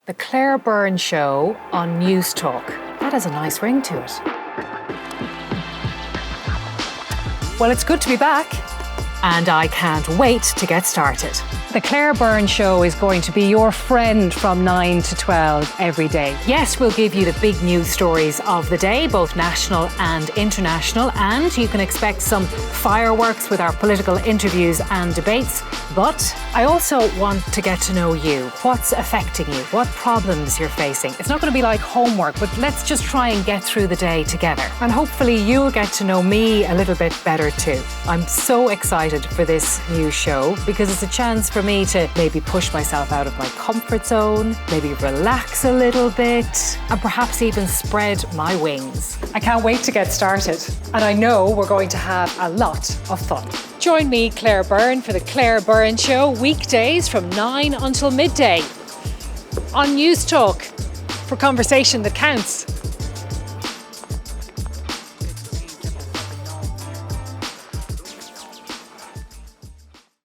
The Claire Byrne Show on Newstalk. That has a nice ring to it. Well, it's good to be back, and I can't wait to get started. The Claire Byrne Show is going to be your friend from 9 to 12 every day. Yes, we'll give you the big news stories of the day, both national and international, and you can expect some fireworks with our political interviews and debates. But I also want to get to know you. What's affecting you? What problems you're facing? It's not going to be like homework, but let's just try and get through the day together. And hopefully you'll get to know me a little bit better too. I'm so excited for this new show because it's a chance for me to maybe push myself out of my comfort zone, maybe relax a little bit, and perhaps even spread my wings. I can't wait to get started, and I know we're going to have a lot of fun. Join me, Claire Byrne, for the Claire Byrne Show, weekdays from 9 until midday on Newstalk, for conversation that counts.